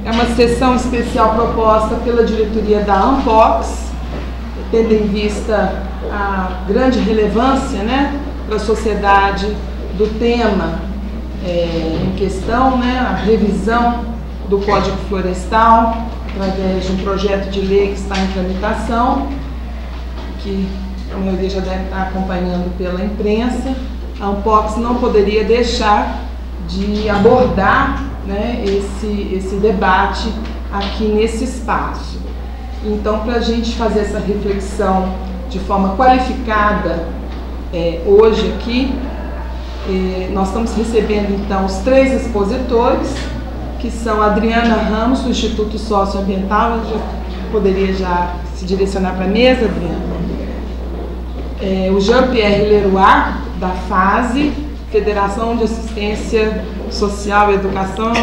É uma sessão especial proposta pela diretoria da ANPOX, tendo em vista a grande relevância, né, para a sociedade do tema em questão, né, a revisão do Código Florestal, através de um projeto de lei que está em tramitação, que a maioria já deve estar acompanhando pela imprensa. A ANPOX não poderia deixar de abordar, né, esse debate aqui nesse espaço. Então, para a gente fazer essa reflexão de forma qualificada hoje aqui, nós estamos recebendo então os 3 expositores, que são a Adriana Ramos, do Instituto Socioambiental. Eu poderia já se direcionar para a mesa, Adriana. O Jean-Pierre Leroy, da FASE, Federação de Assistência Social e Educação,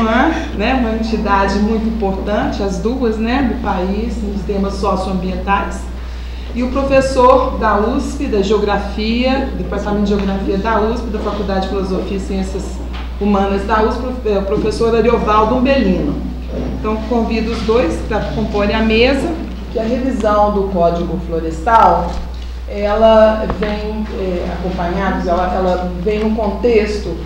né? Uma entidade muito importante, as duas, né, do país, nos temas socioambientais. E o professor da USP, da Geografia, Departamento de Geografia da USP, da Faculdade de Filosofia e Ciências Humanas da USP, o professor Ariovaldo Umbelino. Então, convido os dois para comporem a mesa, que a revisão do Código Florestal, ela vem acompanhada, ela vem num contexto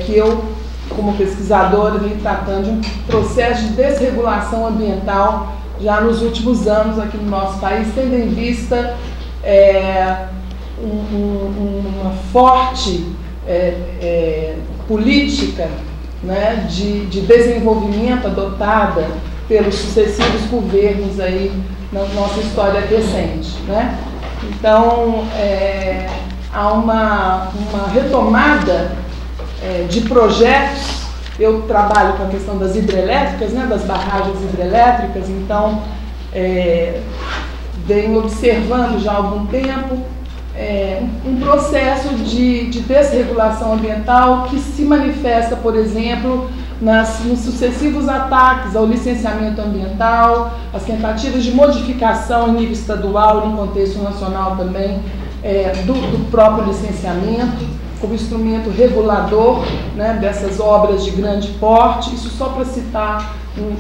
que eu, como pesquisadora, venho tratando de um processo de desregulação ambiental já nos últimos anos aqui no nosso país, tendo em vista uma forte política, né, de desenvolvimento adotada pelos sucessivos governos aí na nossa história recente, né? Então, há uma retomada de projetos. Eu trabalho com a questão das hidrelétricas, né, das barragens hidrelétricas, então venho observando já há algum tempo um processo de desregulação ambiental que se manifesta, por exemplo, nos sucessivos ataques ao licenciamento ambiental, as tentativas de modificação em nível estadual e no contexto nacional também do próprio licenciamento, como instrumento regulador, né, dessas obras de grande porte. Isso só para citar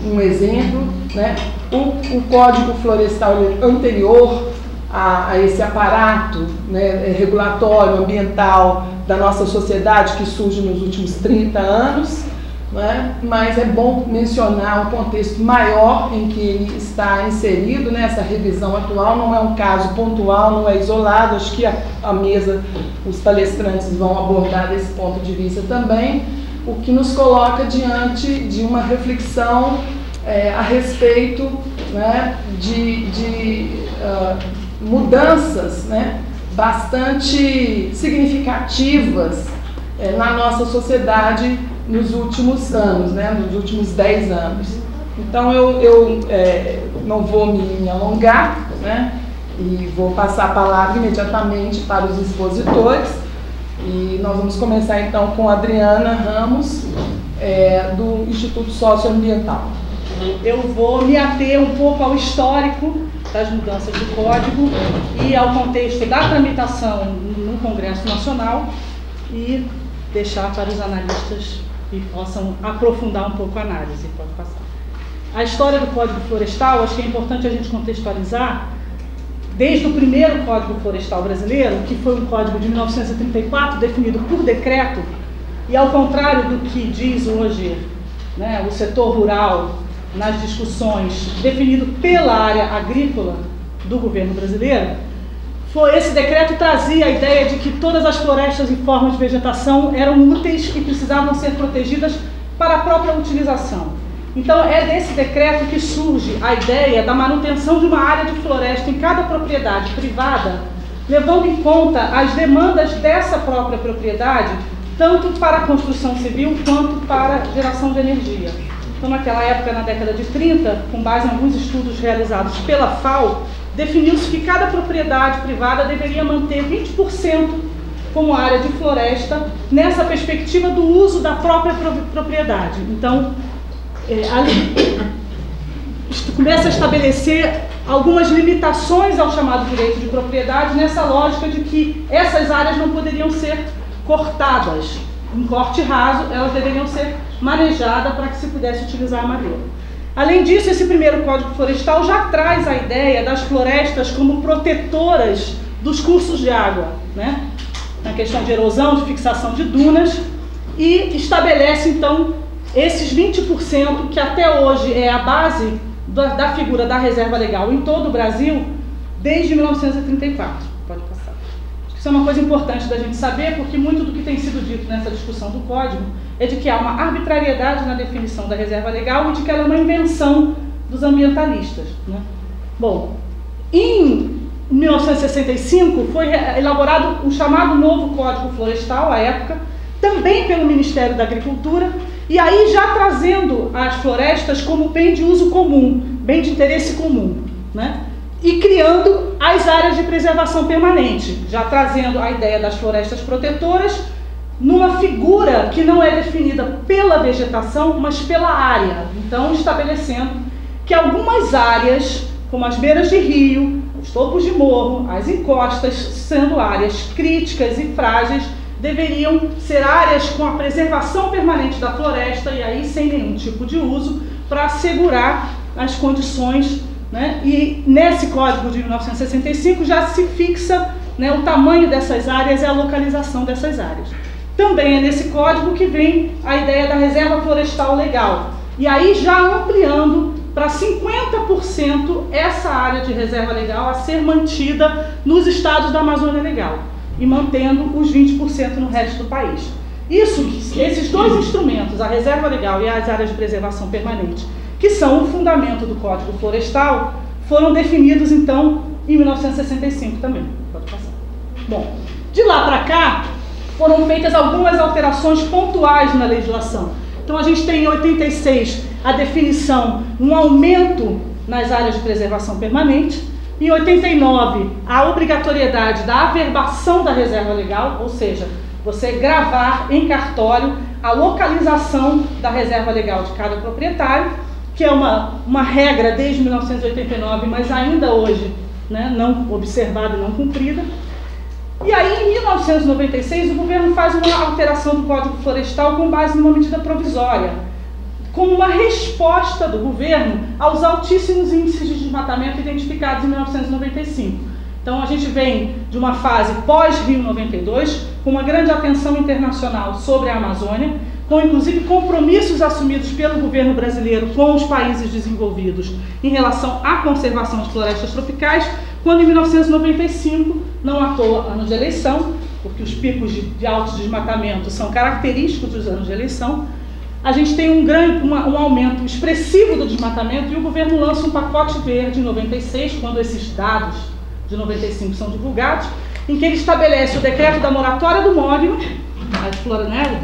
um exemplo, né? O Código Florestal anterior a esse aparato, né, regulatório, ambiental da nossa sociedade, que surge nos últimos 30 anos, né? Mas é bom mencionar um contexto maior em que ele está inserido, né? Essa revisão atual não é um caso pontual, não é isolado. Acho que a mesa, os palestrantes vão abordar desse ponto de vista também, o que nos coloca diante de uma reflexão a respeito, né, de mudanças, né, bastante significativas na nossa sociedade nos últimos anos, né, nos últimos 10 anos. Então eu não vou me alongar, né, e vou passar a palavra imediatamente para os expositores. E nós vamos começar então com a Adriana Ramos, do Instituto Socioambiental. Eu vou me ater um pouco ao histórico das mudanças do Código e ao contexto da tramitação no Congresso Nacional e deixar para os analistas que possam aprofundar um pouco a análise. Pode passar. A história do Código Florestal, acho que é importante a gente contextualizar desde o primeiro Código Florestal brasileiro, que foi um código de 1934, definido por decreto, e ao contrário do que diz hoje, né, o setor rural nas discussões, definido pela área agrícola do governo brasileiro, esse decreto trazia a ideia de que todas as florestas e formas de vegetação eram úteis e precisavam ser protegidas para a própria utilização. Então é desse decreto que surge a ideia da manutenção de uma área de floresta em cada propriedade privada, levando em conta as demandas dessa própria propriedade, tanto para a construção civil quanto para a geração de energia. Então, naquela época, na década de 30, com base em alguns estudos realizados pela FAO, definiu-se que cada propriedade privada deveria manter 20% como área de floresta, nessa perspectiva do uso da própria propriedade. Então, começa a estabelecer algumas limitações ao chamado direito de propriedade, nessa lógica de que essas áreas não poderiam ser cortadas em corte raso, elas deveriam ser manejadas para que se pudesse utilizar a madeira. Além disso, esse primeiro Código Florestal já traz a ideia das florestas como protetoras dos cursos de água, né? Na questão de erosão, de fixação de dunas, e estabelece, então, esses 20% que até hoje é a base da figura da reserva legal em todo o Brasil, desde 1934. Pode passar. Isso é uma coisa importante da gente saber, porque muito do que tem sido dito nessa discussão do Código é de que há uma arbitrariedade na definição da reserva legal e de que ela é uma invenção dos ambientalistas, né? Bom, em 1965 foi elaborado um chamado novo Código Florestal, à época, também pelo Ministério da Agricultura, e aí já trazendo as florestas como bem de uso comum, bem de interesse comum, né? E criando as áreas de preservação permanente, já trazendo a ideia das florestas protetoras numa figura que não é definida pela vegetação, mas pela área. Então, estabelecendo que algumas áreas, como as beiras de rio, os topos de morro, as encostas, sendo áreas críticas e frágeis, deveriam ser áreas com a preservação permanente da floresta e aí sem nenhum tipo de uso, para assegurar as condições, né? E nesse Código de 1965 já se fixa, né, o tamanho dessas áreas e a localização dessas áreas. Também é nesse Código que vem a ideia da reserva florestal legal, e aí já ampliando para 50% essa área de reserva legal a ser mantida nos estados da Amazônia Legal e mantendo os 20% no resto do país. Esses dois instrumentos, a reserva legal e as áreas de preservação permanente, que são o fundamento do Código Florestal, foram definidos, então, em 1965 também. Pode passar. Bom, de lá para cá, foram feitas algumas alterações pontuais na legislação. Então, a gente tem em 86 a definição, um aumento nas áreas de preservação permanente. Em 89, a obrigatoriedade da averbação da reserva legal, ou seja, você gravar em cartório a localização da reserva legal de cada proprietário, que é uma regra desde 1989, mas ainda hoje, né, não observada e não cumprida. E aí, em 1996, o governo faz uma alteração do Código Florestal com base numa medida provisória, como uma resposta do governo aos altíssimos índices de desmatamento identificados em 1995. Então, a gente vem de uma fase pós-Rio 92, com uma grande atenção internacional sobre a Amazônia, com inclusive compromissos assumidos pelo governo brasileiro com os países desenvolvidos em relação à conservação de florestas tropicais, quando em 1995, não à toa ano de eleição, porque os picos de alto desmatamento são característicos dos anos de eleição, a gente tem um aumento expressivo do desmatamento e o governo lança um pacote verde em 96, quando esses dados de 95 são divulgados, em que ele estabelece o decreto da moratória do mogno,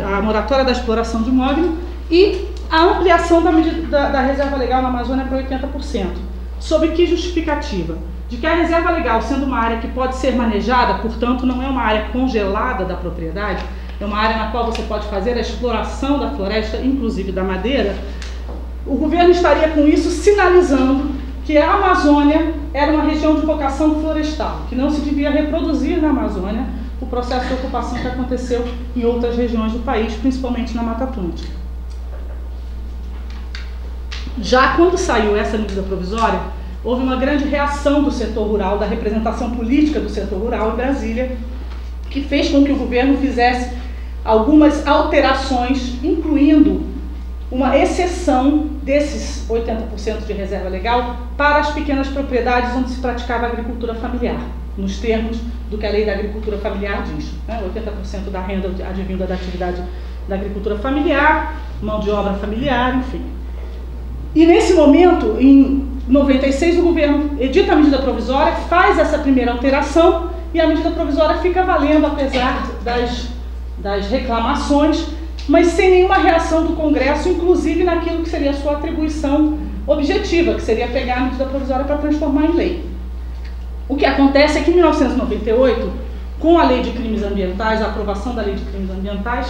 a moratória da exploração de mogno e a ampliação da reserva legal na Amazônia para 80%. Sob que justificativa? De que a reserva legal, sendo uma área que pode ser manejada, portanto não é uma área congelada da propriedade, é uma área na qual você pode fazer a exploração da floresta, inclusive da madeira, o governo estaria com isso sinalizando que a Amazônia era uma região de vocação florestal, que não se devia reproduzir na Amazônia o processo de ocupação que aconteceu em outras regiões do país, principalmente na Mata Atlântica. Já quando saiu essa medida provisória, houve uma grande reação do setor rural, da representação política do setor rural em Brasília, que fez com que o governo fizesse algumas alterações, incluindo uma exceção desses 80% de reserva legal para as pequenas propriedades onde se praticava agricultura familiar, nos termos do que a lei da agricultura familiar diz, né? 80% da renda advinda da atividade da agricultura familiar, mão de obra familiar, enfim. E nesse momento, em 96, o governo edita a medida provisória, faz essa primeira alteração e a medida provisória fica valendo, apesar das reclamações, mas sem nenhuma reação do Congresso, inclusive naquilo que seria a sua atribuição objetiva, que seria pegar a medida provisória para transformar em lei. O que acontece é que em 1998, com a Lei de Crimes Ambientais, a aprovação da Lei de Crimes Ambientais,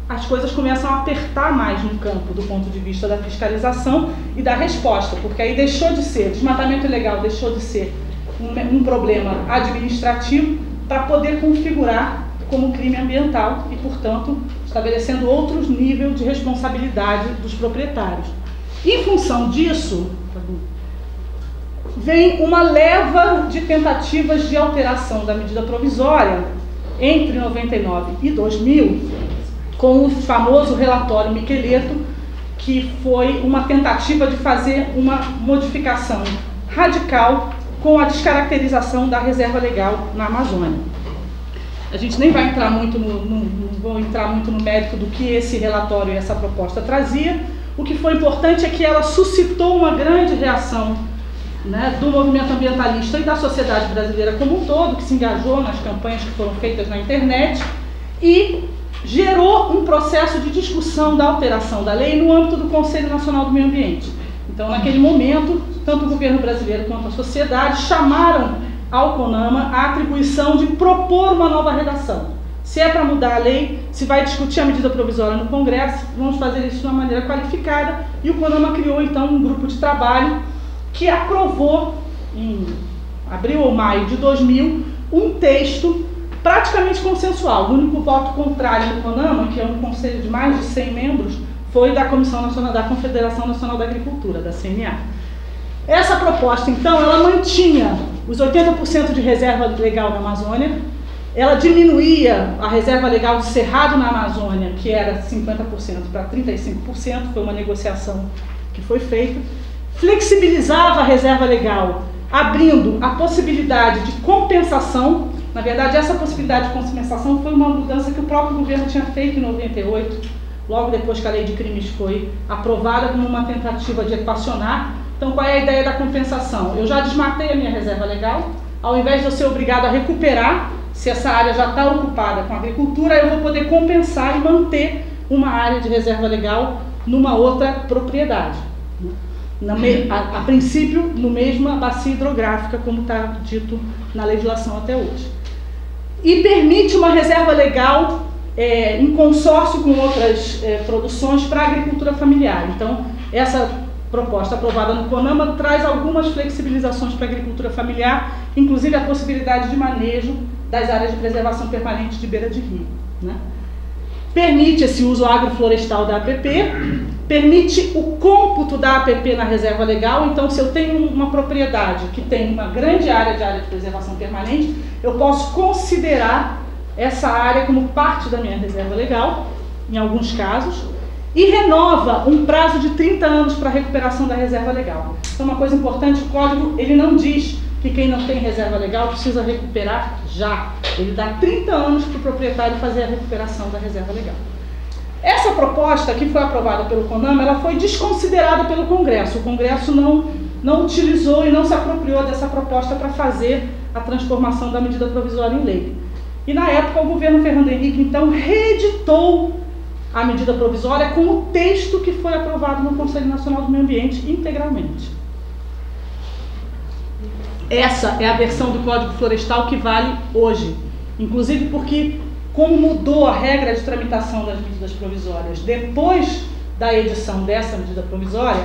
as coisas começam a apertar mais no campo do ponto de vista da fiscalização e da resposta, porque aí deixou de ser, desmatamento ilegal deixou de ser um problema administrativo para poder configurar como crime ambiental e, portanto, estabelecendo outros níveis de responsabilidade dos proprietários. Em função disso, vem uma leva de tentativas de alteração da medida provisória entre 99 e 2000, com o famoso relatório Miqueleto, que foi uma tentativa de fazer uma modificação radical com a descaracterização da reserva legal na Amazônia. A gente nem vai entrar muito vou entrar muito no mérito do que esse relatório e essa proposta trazia. O que foi importante é que ela suscitou uma grande reação, né, do movimento ambientalista e da sociedade brasileira como um todo, que se engajou nas campanhas que foram feitas na internet e gerou um processo de discussão da alteração da lei no âmbito do Conselho Nacional do Meio Ambiente. Então, naquele momento, tanto o governo brasileiro quanto a sociedade chamaram ao CONAMA a atribuição de propor uma nova redação. Se é para mudar a lei, se vai discutir a medida provisória no Congresso, vamos fazer isso de uma maneira qualificada, e o CONAMA criou então um grupo de trabalho que aprovou, em abril ou maio de 2000, um texto praticamente consensual. O único voto contrário do CONAMA, que é um conselho de mais de 100 membros, foi da Comissão Nacional da Confederação Nacional da Agricultura, da CNA. Essa proposta, então, ela mantinha os 80% de reserva legal na Amazônia, ela diminuía a reserva legal de cerrado na Amazônia, que era 50% para 35%, foi uma negociação que foi feita, flexibilizava a reserva legal, abrindo a possibilidade de compensação. Na verdade, essa possibilidade de compensação foi uma mudança que o próprio governo tinha feito em 98, logo depois que a lei de crimes foi aprovada como uma tentativa de equacionar. Então, qual é a ideia da compensação? Eu já desmatei a minha reserva legal, ao invés de eu ser obrigado a recuperar, se essa área já está ocupada com agricultura, eu vou poder compensar e manter uma área de reserva legal numa outra propriedade. A princípio, no mesma bacia hidrográfica, como está dito na legislação até hoje. E permite uma reserva legal em consórcio com outras produções para a agricultura familiar. Então, essa proposta aprovada no CONAMA traz algumas flexibilizações para a agricultura familiar, inclusive a possibilidade de manejo das áreas de preservação permanente de beira de rio, né? Permite esse uso agroflorestal da APP, permite o cômputo da APP na reserva legal. Então, se eu tenho uma propriedade que tem uma grande área de preservação permanente, eu posso considerar essa área como parte da minha reserva legal, em alguns casos, e renova um prazo de 30 anos para a recuperação da reserva legal. Então, uma coisa importante, o Código ele não diz que quem não tem reserva legal precisa recuperar já. Ele dá 30 anos para o proprietário fazer a recuperação da reserva legal. Essa proposta, que foi aprovada pelo CONAMA, ela foi desconsiderada pelo Congresso. O Congresso não utilizou e não se apropriou dessa proposta para fazer a transformação da medida provisória em lei. E na época o governo Fernando Henrique, então, reeditou a medida provisória com o texto que foi aprovado no Conselho Nacional do Meio Ambiente integralmente. Essa é a versão do Código Florestal que vale hoje, inclusive porque, como mudou a regra de tramitação das medidas provisórias depois da edição dessa medida provisória,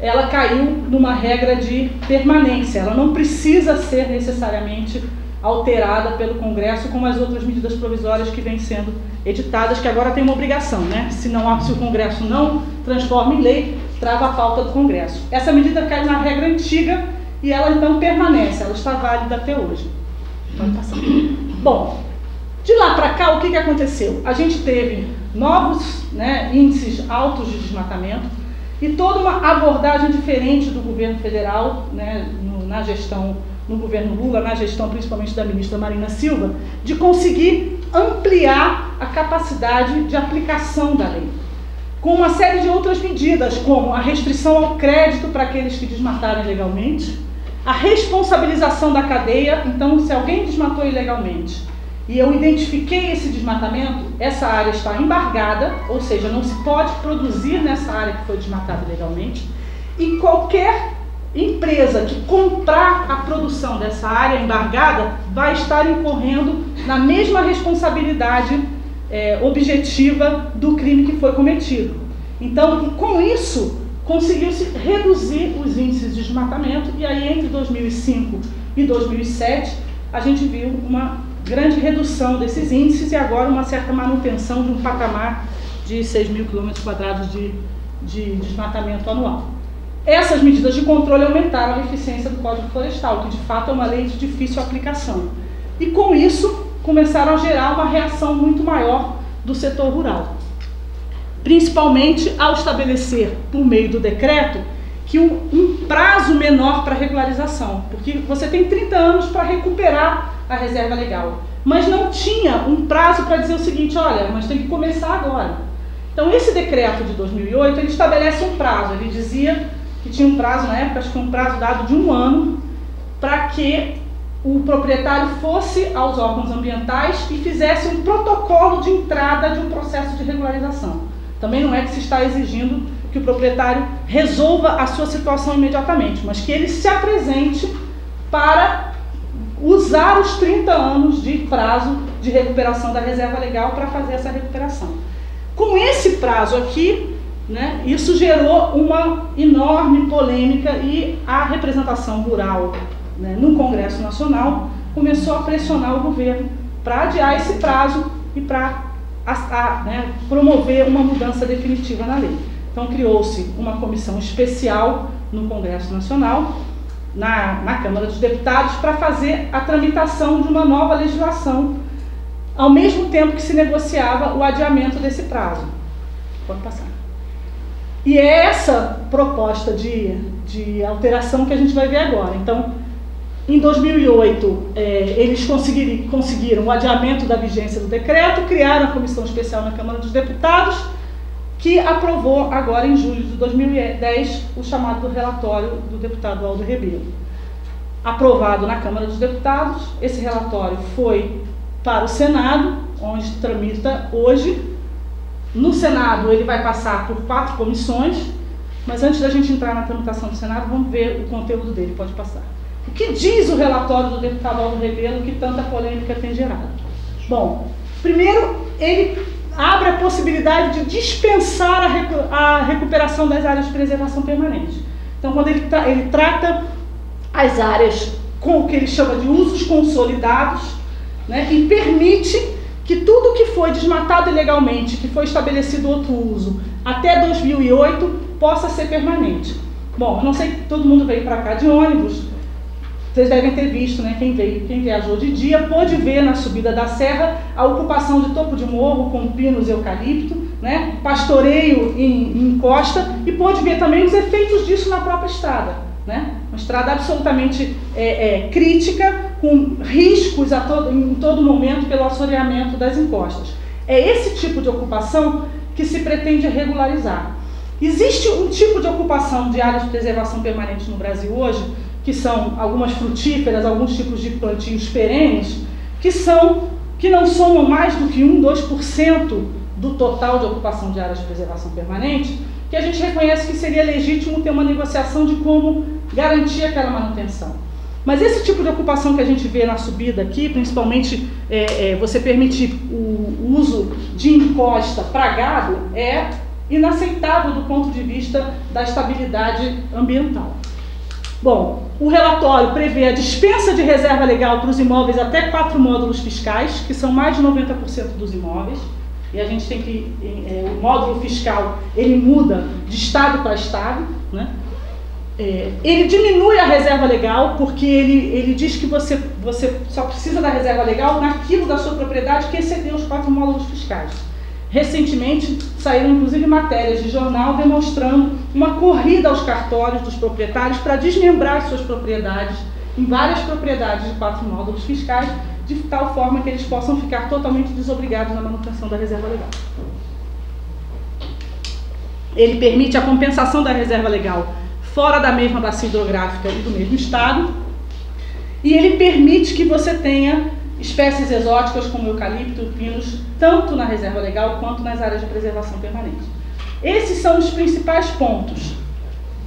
ela caiu numa regra de permanência. Ela não precisa ser necessariamente alterada pelo Congresso como as outras medidas provisórias que vêm sendo editadas, que agora tem uma obrigação, né? Se o Congresso não transforma em lei, trava a pauta do Congresso. Essa medida cai na regra antiga e ela então permanece, ela está válida até hoje. Pode passar. Bom, de lá para cá, o que aconteceu? A gente teve novos, né, índices altos de desmatamento e toda uma abordagem diferente do governo federal, né, na gestão, no governo Lula, na gestão principalmente da ministra Marina Silva, de conseguir ampliar a capacidade de aplicação da lei, com uma série de outras medidas, como a restrição ao crédito para aqueles que desmataram ilegalmente, a responsabilização da cadeia. Então, se alguém desmatou ilegalmente e eu identifiquei esse desmatamento, essa área está embargada, ou seja, não se pode produzir nessa área que foi desmatada ilegalmente, e qualquer empresa que comprar a produção dessa área embargada vai estar incorrendo na mesma responsabilidade objetiva do crime que foi cometido. Então, com isso, conseguiu-se reduzir os índices de desmatamento, e aí entre 2005 e 2007 a gente viu uma grande redução desses índices e agora uma certa manutenção de um patamar de 6.000 km² de desmatamento anual. Essas medidas de controle aumentaram a eficiência do Código Florestal, que de fato é uma lei de difícil aplicação. E com isso, começaram a gerar uma reação muito maior do setor rural. Principalmente ao estabelecer, por meio do decreto, que um prazo menor para regularização, porque você tem 30 anos para recuperar a reserva legal, mas não tinha um prazo para dizer o seguinte, olha, mas tem que começar agora. Então esse decreto de 2008, ele estabelece um prazo, ele dizia que tinha um prazo na época, acho que um prazo dado de 1 ano, para que o proprietário fosse aos órgãos ambientais e fizesse um protocolo de entrada de um processo de regularização. Também não é que se está exigindo que o proprietário resolva a sua situação imediatamente, mas que ele se apresente para usar os 30 anos de prazo de recuperação da reserva legal para fazer essa recuperação. Com esse prazo aqui, né, isso gerou uma enorme polêmica e a representação rural, né, no Congresso Nacional começou a pressionar o governo para adiar esse prazo e para né, promover uma mudança definitiva na lei. Então criou-se uma comissão especial no Congresso Nacional, na Câmara dos Deputados, para fazer a tramitação de uma nova legislação, ao mesmo tempo que se negociava o adiamento desse prazo. Pode passar. E é essa proposta de alteração que a gente vai ver agora. Então, em 2008, eles conseguiram o adiamento da vigência do decreto, criaram a comissão especial na Câmara dos Deputados, que aprovou agora em julho de 2010 o chamado relatório do deputado Aldo Rebelo. Aprovado na Câmara dos Deputados, esse relatório foi para o Senado, onde tramita hoje. No Senado ele vai passar por 4 comissões, mas antes da gente entrar na tramitação do Senado, vamos ver o conteúdo dele, pode passar. O que diz o relatório do deputado Aldo Rebelo que tanta polêmica tem gerado? Bom, primeiro ele abre a possibilidade de dispensar a recuperação das áreas de preservação permanente. Então, quando ele trata as áreas com o que ele chama de usos consolidados, né, e permite que tudo que foi desmatado ilegalmente, que foi estabelecido outro uso, até 2008, possa ser permanente. Bom, eu não sei que todo mundo veio para cá de ônibus, vocês devem ter visto, né, quem viajou de dia, pôde ver na subida da serra a ocupação de topo de morro com pinos e eucalipto, né, pastoreio em encosta, e pôde ver também os efeitos disso na própria estrada, né, uma estrada absolutamente crítica, com riscos em todo momento pelo assoreamento das encostas. É esse tipo de ocupação que se pretende regularizar. Existe um tipo de ocupação de áreas de preservação permanente no Brasil hoje, que são algumas frutíferas, alguns tipos de plantios perenes, que não somam mais do que 2% do total de ocupação de áreas de preservação permanente, que a gente reconhece que seria legítimo ter uma negociação de como garantir aquela manutenção. Mas esse tipo de ocupação que a gente vê na subida aqui, principalmente você permitir o uso de encosta para gado, é inaceitável do ponto de vista da estabilidade ambiental. Bom, o relatório prevê a dispensa de reserva legal para os imóveis até 4 módulos fiscais, que são mais de 90% dos imóveis, e a gente tem que, o módulo fiscal, ele muda de estado para estado, né? Ele diminui a reserva legal, porque ele diz que você só precisa da reserva legal naquilo da sua propriedade que exceder os 4 módulos fiscais. Recentemente saíram inclusive matérias de jornal demonstrando uma corrida aos cartórios dos proprietários para desmembrar suas propriedades em várias propriedades de 4 módulos fiscais, de tal forma que eles possam ficar totalmente desobrigados na manutenção da reserva legal. Ele permite a compensação da reserva legal fora da mesma bacia hidrográfica e do mesmo estado, e ele permite que você tenha espécies exóticas como eucalipto e pinos, tanto na reserva legal quanto nas áreas de preservação permanente. Esses são os principais pontos.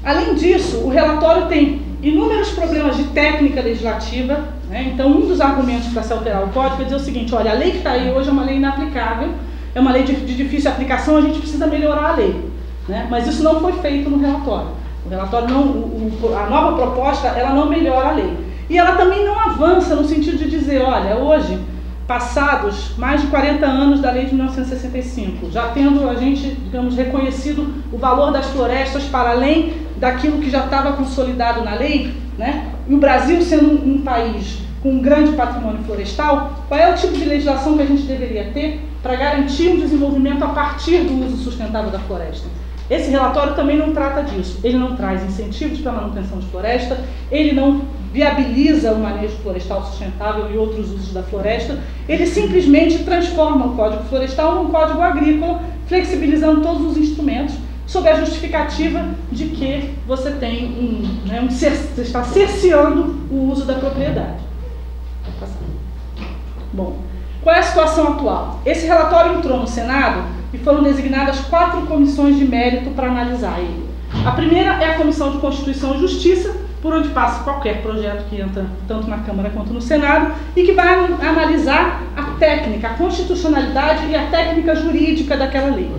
Além disso, o relatório tem inúmeros problemas de técnica legislativa, né? Então, um dos argumentos para se alterar o código é dizer o seguinte: olha, a lei que está aí hoje é uma lei inaplicável, é uma lei de difícil aplicação, a gente precisa melhorar a lei, né? Mas isso não foi feito no relatório. O relatório a nova proposta, ela não melhora a lei. E ela também não avança no sentido de dizer, olha, hoje passados mais de 40 anos da lei de 1965, já tendo a gente, digamos, reconhecido o valor das florestas para além daquilo que já estava consolidado na lei, né? E o Brasil sendo um país com um grande patrimônio florestal, qual é o tipo de legislação que a gente deveria ter para garantir um desenvolvimento a partir do uso sustentável da floresta? Esse relatório também não trata disso. Ele não traz incentivos para a manutenção de floresta, ele não viabiliza o manejo florestal sustentável e outros usos da floresta, ele simplesmente transforma o Código Florestal num Código Agrícola, flexibilizando todos os instrumentos, sob a justificativa de que você tem você está cerceando o uso da propriedade. Bom, qual é a situação atual? Esse relatório entrou no Senado e foram designadas 4 comissões de mérito para analisar ele. A primeira é a Comissão de Constituição e Justiça, por onde passa qualquer projeto que entra tanto na Câmara quanto no Senado, e que vai analisar a técnica, a constitucionalidade e a técnica jurídica daquela lei.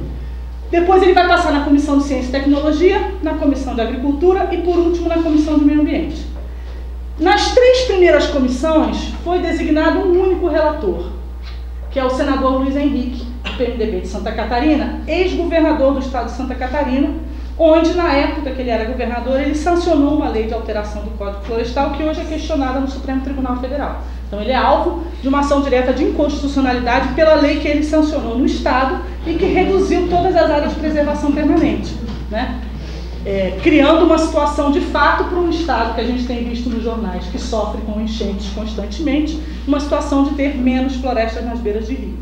Depois ele vai passar na Comissão de Ciência e Tecnologia, na Comissão de Agricultura e, por último, na Comissão de Meio Ambiente. Nas 3 primeiras comissões foi designado um único relator, que é o senador Luiz Henrique, do PMDB de Santa Catarina, ex-governador do estado de Santa Catarina, onde, na época que ele era governador, ele sancionou uma lei de alteração do Código Florestal que hoje é questionada no Supremo Tribunal Federal. Então ele é alvo de uma ação direta de inconstitucionalidade pela lei que ele sancionou no estado e que reduziu todas as áreas de preservação permanente, né? Criando uma situação de fato para um estado que a gente tem visto nos jornais, que sofre com enchentes constantemente, uma situação de ter menos florestas nas beiras de rio.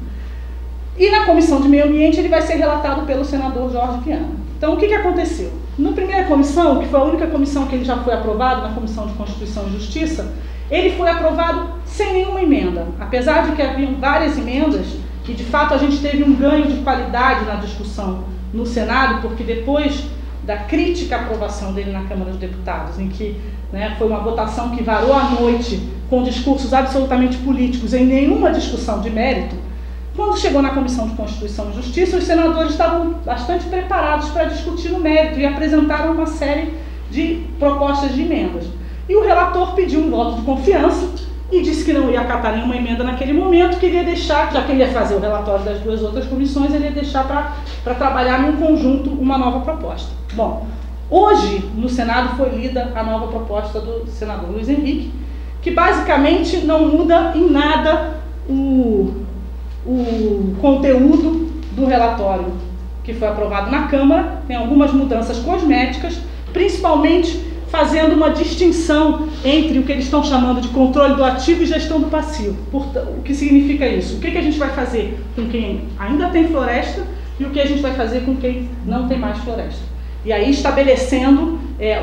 E na Comissão de Meio Ambiente ele vai ser relatado pelo senador Jorge Viana. Então o que aconteceu? Na primeira comissão, que foi a única comissão que ele já foi aprovado, na Comissão de Constituição e Justiça, ele foi aprovado sem nenhuma emenda. Apesar de que haviam várias emendas, e de fato a gente teve um ganho de qualidade na discussão no Senado, porque depois da crítica à aprovação dele na Câmara dos Deputados, em que foi uma votação que varou a noite com discursos absolutamente políticos, em nenhuma discussão de mérito, quando chegou na Comissão de Constituição e Justiça, os senadores estavam bastante preparados para discutir no mérito e apresentaram uma série de propostas de emendas. E o relator pediu um voto de confiança e disse que não ia acatar nenhuma emenda naquele momento, queria deixar, já que ele ia fazer o relatório das 2 outras comissões, ele ia deixar para trabalhar num conjunto uma nova proposta. Bom, hoje no Senado foi lida a nova proposta do senador Luiz Henrique, que basicamente não muda em nada o conteúdo do relatório que foi aprovado na Câmara, tem algumas mudanças cosméticas, principalmente fazendo uma distinção entre o que eles estão chamando de controle do ativo e gestão do passivo. O que significa isso? O que a gente vai fazer com quem ainda tem floresta e o que a gente vai fazer com quem não tem mais floresta. E aí estabelecendo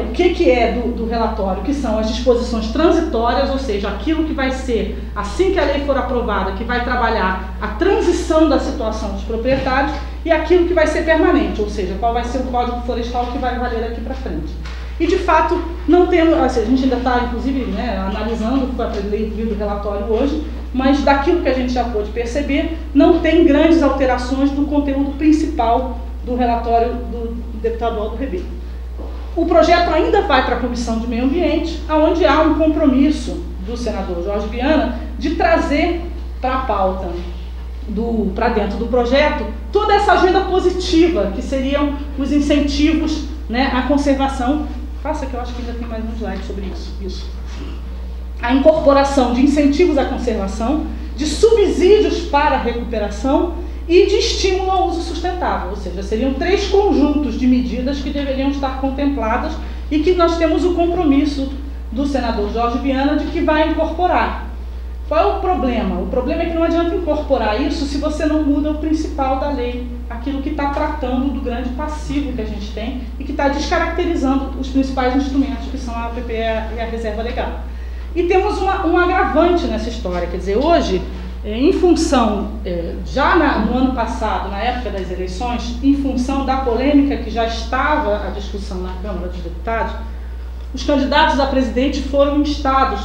o que é do relatório, que são as disposições transitórias, ou seja, aquilo que vai ser, assim que a lei for aprovada, que vai trabalhar a transição da situação dos proprietários, e aquilo que vai ser permanente, ou seja, qual vai ser o Código Florestal que vai valer daqui para frente. E de fato, não temos, a gente ainda está inclusive analisando o que foi lido o relatório hoje, mas daquilo que a gente já pôde perceber, não tem grandes alterações do conteúdo principal do relatório do deputado Aldo Rebelo. O projeto ainda vai para a Comissão de Meio Ambiente, onde há um compromisso do senador Jorge Viana de trazer para a pauta, para dentro do projeto, toda essa agenda positiva, que seriam os incentivos à conservação. Passa que eu acho que ainda tem mais um slide sobre isso. A incorporação de incentivos à conservação, de subsídios para a recuperação e de estímulo ao uso sustentável, ou seja, seriam 3 conjuntos de medidas que deveriam estar contempladas e que nós temos o compromisso do senador Jorge Viana de que vai incorporar. Qual é o problema? O problema é que não adianta incorporar isso se você não muda o principal da lei, aquilo que está tratando do grande passivo que a gente tem e que está descaracterizando os principais instrumentos, que são a APP e a reserva legal. E temos um agravante nessa história, quer dizer, hoje, em função, já no ano passado, na época das eleições, em função da polêmica que já estava à discussão na Câmara dos Deputados, os candidatos a presidente foram instados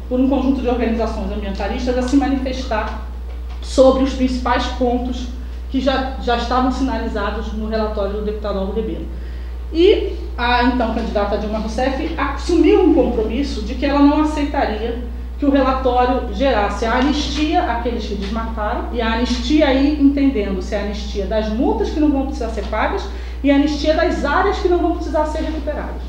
por um conjunto de organizações ambientalistas a se manifestar sobre os principais pontos que já estavam sinalizados no relatório do deputado Aldo Rebelo. E a então candidata Dilma Rousseff assumiu um compromisso de que ela não aceitaria que que o relatório gerasse a anistia àqueles que desmataram, e a anistia aí entendendo-se a anistia das multas que não vão precisar ser pagas e a anistia das áreas que não vão precisar ser recuperadas.